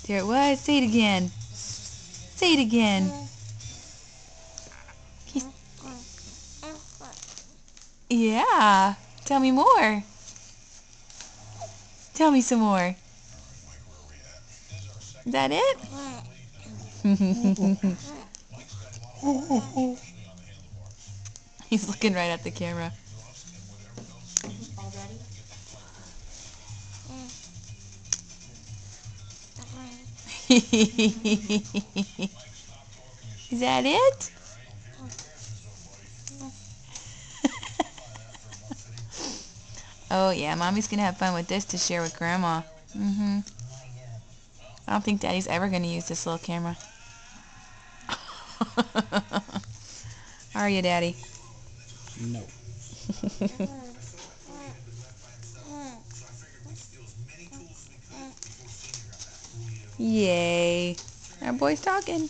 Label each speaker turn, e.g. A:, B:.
A: There it was. Say it again. Say it again. He's... Yeah. Tell me more. Tell me some more. Is that it? He's looking right at the camera. Is that it? Oh yeah, Mommy's gonna have fun with this to share with Grandma. I don't think Daddy's ever gonna use this little camera. Are you, Daddy?
B: No.
A: Yay. Our boy's talking.